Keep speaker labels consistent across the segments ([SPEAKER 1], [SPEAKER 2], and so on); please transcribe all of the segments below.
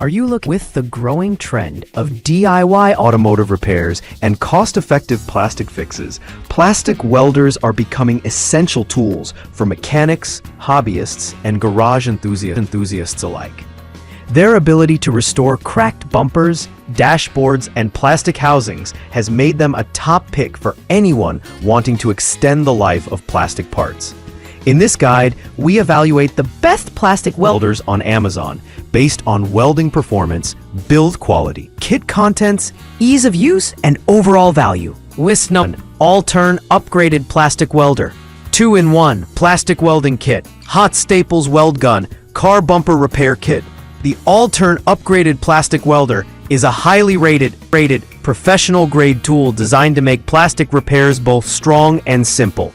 [SPEAKER 1] Are you looking with the growing trend of DIY automotive repairs and cost-effective plastic fixes? Plastic welders are becoming essential tools for mechanics, hobbyists, and garage enthusiasts alike. Their ability to restore cracked bumpers, dashboards, and plastic housings has made them a top pick for anyone wanting to extend the life of plastic parts. In this guide, we evaluate the best plastic welders on Amazon based on welding performance, build quality, kit contents, ease of use, and overall value. List number 1. All-Turn Upgraded Plastic Welder. 2-in-1 Plastic Welding Kit. Hot Staples Weld Gun. Car Bumper Repair Kit. The All-Turn Upgraded Plastic Welder is a highly rated professional-grade tool designed to make plastic repairs both strong and simple.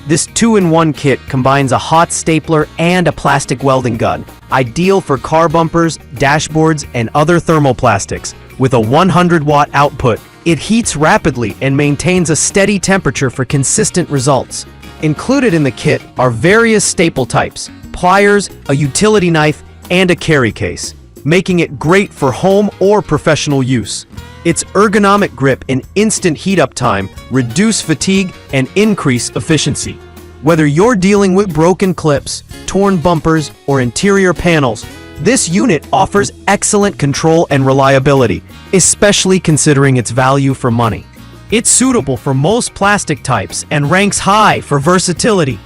[SPEAKER 1] This 2-in-1 kit combines a hot stapler and a plastic welding gun, ideal for car bumpers, dashboards, and other thermoplastics. With a 100-watt output, it heats rapidly and maintains a steady temperature for consistent results. Included in the kit are various staple types, pliers, a utility knife, and a carry case, making it great for home or professional use. Its ergonomic grip and instant heat-up time reduce fatigue and increase efficiency. Whether you're dealing with broken clips, torn bumpers, or interior panels, this unit offers excellent control and reliability, especially considering its value for money. It's suitable for most plastic types and ranks high for versatility.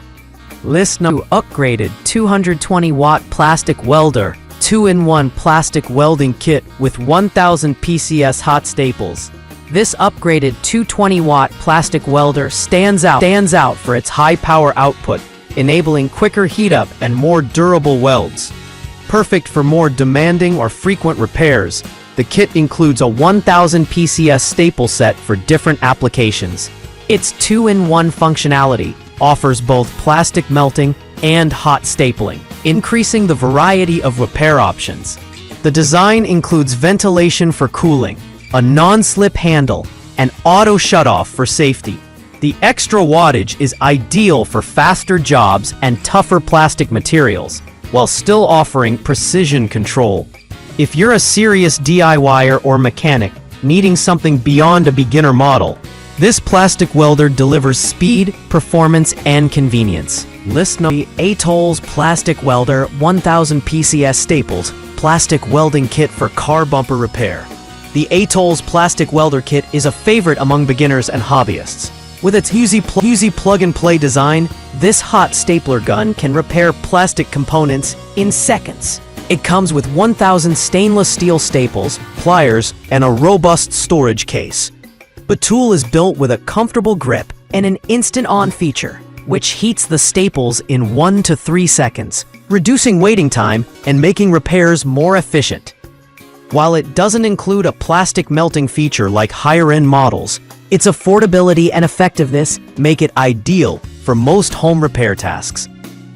[SPEAKER 1] List number 2. Upgraded 220-watt Plastic Welder. 2-in-1 plastic welding kit with 1000 PCS hot staples. This upgraded 220-watt plastic welder stands out for its high power output, enabling quicker heat-up and more durable welds. Perfect for more demanding or frequent repairs, the kit includes a 1000 PCS staple set for different applications. Its 2-in-1 functionality offers both plastic melting and hot stapling, increasing the variety of repair options. The design includes ventilation for cooling, a non-slip handle, and auto shutoff for safety. The extra wattage is ideal for faster jobs and tougher plastic materials, while still offering precision control. If you're a serious DIYer or mechanic needing something beyond a beginner model, this plastic welder delivers speed, performance, and convenience. List number 3. Atoll's Plastic Welder 1000 PCS Staples Plastic Welding Kit for Car Bumper Repair. The Atoll's Plastic Welder Kit is a favorite among beginners and hobbyists. With its easy plug-and-play design, this hot stapler gun can repair plastic components in seconds. It comes with 1000 stainless steel staples, pliers, and a robust storage case. The tool is built with a comfortable grip and an instant-on feature, which heats the staples in 1 to 3 seconds, reducing waiting time and making repairs more efficient. While it doesn't include a plastic melting feature like higher-end models, its affordability and effectiveness make it ideal for most home repair tasks.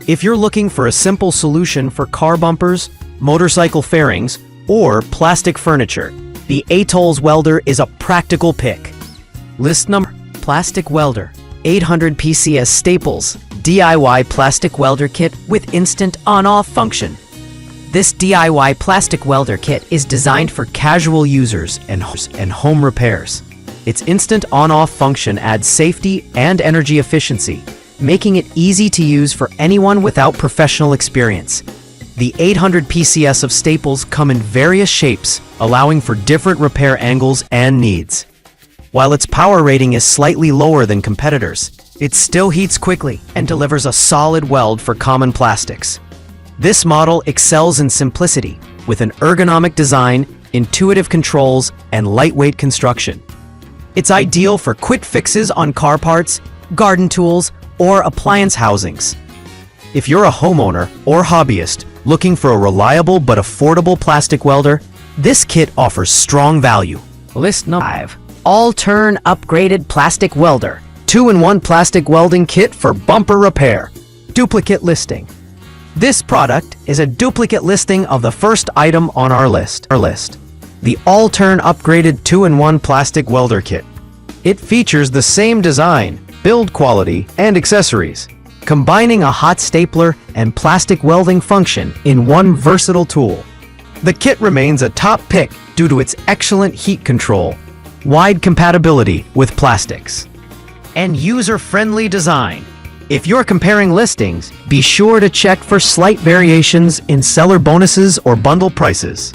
[SPEAKER 1] If you're looking for a simple solution for car bumpers, motorcycle fairings, or plastic furniture, the Atoll's welder is a practical pick. List number 4. Plastic Welder 800 PCS Staples DIY Plastic Welder Kit with Instant On-Off Function. This DIY plastic welder kit is designed for casual users and home repairs. Its instant on-off function adds safety and energy efficiency, making it easy to use for anyone without professional experience. The 800 PCS of staples come in various shapes, allowing for different repair angles and needs. While its power rating is slightly lower than competitors, it still heats quickly and delivers a solid weld for common plastics. This model excels in simplicity, with an ergonomic design, intuitive controls, and lightweight construction. It's ideal for quick fixes on car parts, garden tools, or appliance housings. If you're a homeowner or hobbyist looking for a reliable but affordable plastic welder, this kit offers strong value. List number 5. All-Turn Upgraded Plastic Welder 2-in-1 Plastic Welding Kit for Bumper Repair. Duplicate listing. This product is a duplicate listing of the first item on our list. The All-Turn Upgraded 2-in-1 Plastic Welder Kit. It features the same design, build quality, and accessories, combining a hot stapler and plastic welding function in one versatile tool. The kit remains a top pick due to its excellent heat control, wide compatibility with plastics, and user-friendly design. If you're comparing listings, be sure to check for slight variations in seller bonuses or bundle prices.